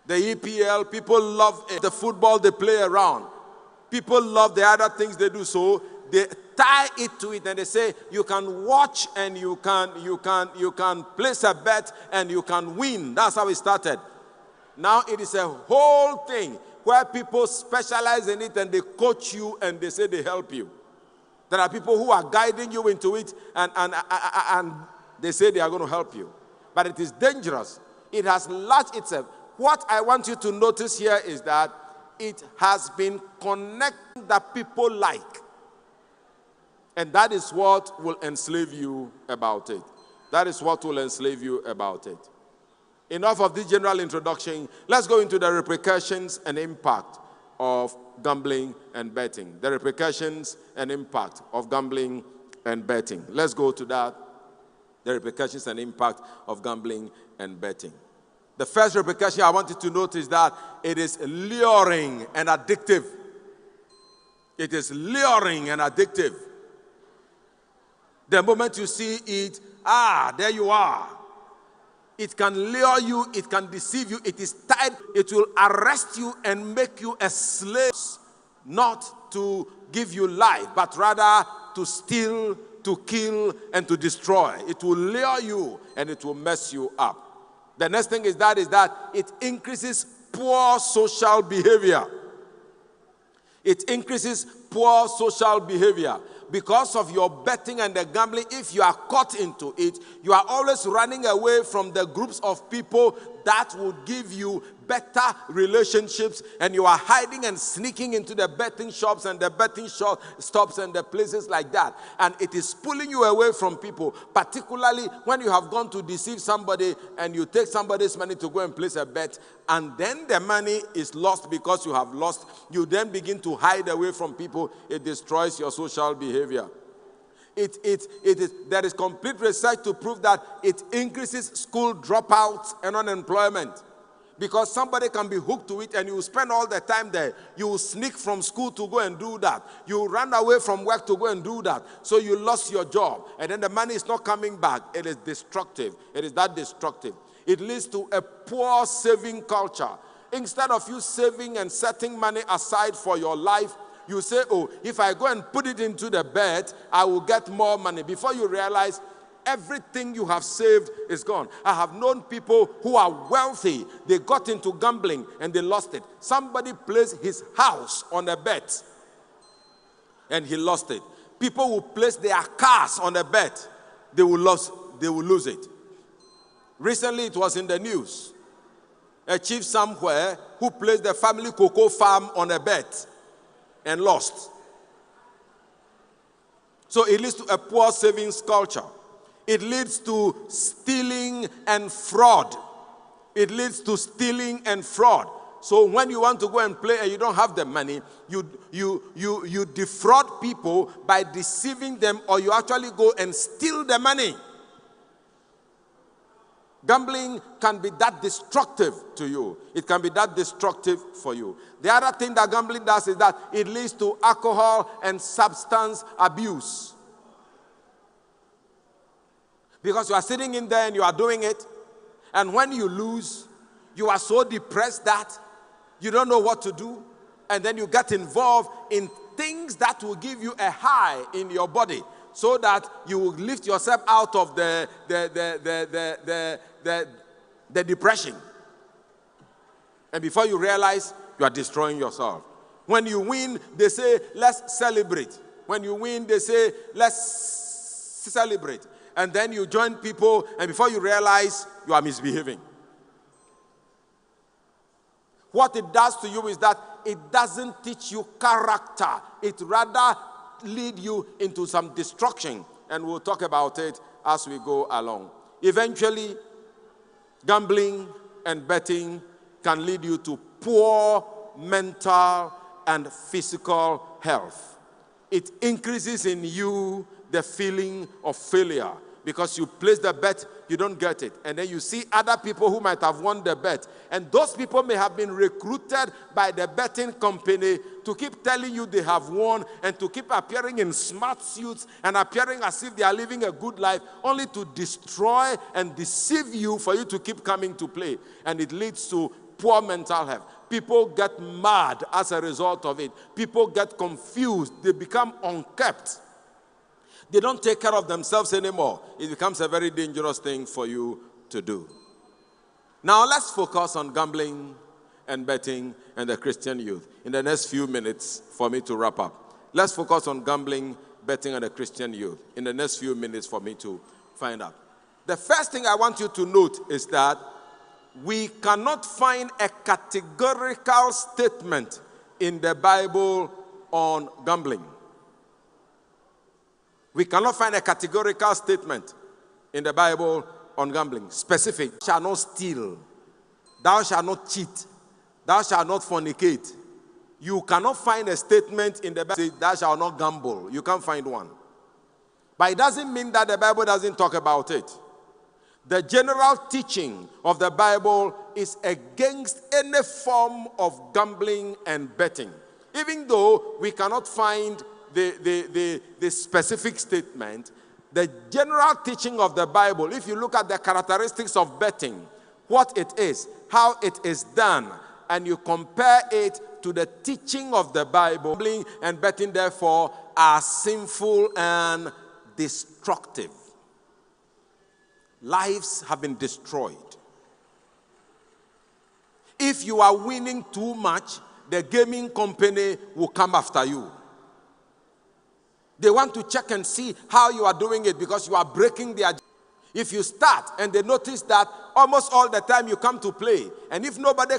The EPL, people love the football they play around. People love the other things they do, so they tie it to it and they say you can watch and you can place a bet and you can win. That's how it started. Now it is a whole thing where people specialize in it and they coach you and they say they help you. There are people who are guiding you into it and they say they are going to help you. But it is dangerous. It has latched itself. What I want you to notice here is that it has been connecting that people like. And that is what will enslave you about it. That is what will enslave you about it. Enough of this general introduction. Let's go into the repercussions and impact of gambling and betting. The repercussions and impact of gambling and betting. Let's go to that. The repercussions and impact of gambling and betting. The first repercussion I want you to notice is that it is luring and addictive. It is luring and addictive. The moment you see it, there you are. It can lure you, it can deceive you, it is tied, it will arrest you and make you a slave, not to give you life, but rather to steal, to kill, and to destroy. It will lure you and it will mess you up. The next thing is that it increases poor social behavior. It increases poor social behavior. Because of your betting and the gambling, if you are caught into it, you are always running away from the groups of people that would give you better relationships, and you are hiding and sneaking into the betting shops and the betting stops and the places like that. And it is pulling you away from people, particularly when you have gone to deceive somebody and you take somebody's money to go and place a bet, and then the money is lost because you have lost. You then begin to hide away from people. It destroys your social behavior. There is complete research to prove that it increases school dropouts and unemployment. Because somebody can be hooked to it and you spend all the time there. You will sneak from school to go and do that. You run away from work to go and do that. So you lost your job. And then the money is not coming back. It is destructive. It is that destructive. It leads to a poor saving culture. Instead of you saving and setting money aside for your life, you say, if I go and put it into the bet, I will get more money. Before you realize, everything you have saved is gone. I have known people who are wealthy. They got into gambling and they lost it. Somebody placed his house on a bet and he lost it. People will place their cars on a bet. They will lose it. Recently, it was in the news. A chief somewhere who placed the family cocoa farm on a bet and lost. So it leads to a poor savings culture. It leads to stealing and fraud. It leads to stealing and fraud. So when you want to go and play and you don't have the money, you defraud people by deceiving them, or you actually go and steal the money. Gambling can be that destructive to you. It can be that destructive for you. The other thing that gambling does is that it leads to alcohol and substance abuse. Because you are sitting in there and you are doing it, and when you lose, you are so depressed that you don't know what to do, and then you get involved in things that will give you a high in your body, so that you will lift yourself out of the depression. And before you realize, you are destroying yourself. When you win, they say, let's celebrate. When you win, they say, let's celebrate. And then you join people, and before you realize, you are misbehaving. What it does to you is that it doesn't teach you character. It rather leads you into some destruction. And we'll talk about it as we go along. Eventually, gambling and betting can lead you to poor mental and physical health. It increases in you the feeling of failure. Because you place the bet, you don't get it. And then you see other people who might have won the bet. And those people may have been recruited by the betting company to keep telling you they have won, and to keep appearing in smart suits and appearing as if they are living a good life, only to destroy and deceive you for you to keep coming to play. And it leads to poor mental health. People get mad as a result of it. People get confused. They become unkept. They don't take care of themselves anymore. It becomes a very dangerous thing for you to do. Now let's focus on gambling and betting and the Christian youth in the next few minutes for me to wrap up. Let's focus on gambling, betting, and the Christian youth in the next few minutes for me to find out. The first thing I want you to note is that we cannot find a categorical statement in the Bible on gambling. We cannot find a categorical statement in the Bible on gambling. Specific. Thou shalt not steal. Thou shalt not cheat. Thou shalt not fornicate. You cannot find a statement in the Bible that says, thou shalt not gamble. You can't find one. But it doesn't mean that the Bible doesn't talk about it. The general teaching of the Bible is against any form of gambling and betting. Even though we cannot find the specific statement, the general teaching of the Bible, if you look at the characteristics of betting, what it is, how it is done, and you compare it to the teaching of the Bible, gambling and betting, therefore, are sinful and destructive. Lives have been destroyed. If you are winning too much, the gaming company will come after you. They want to check and see how you are doing it because you are breaking their... If you start and they notice that almost all the time you come to play, and if nobody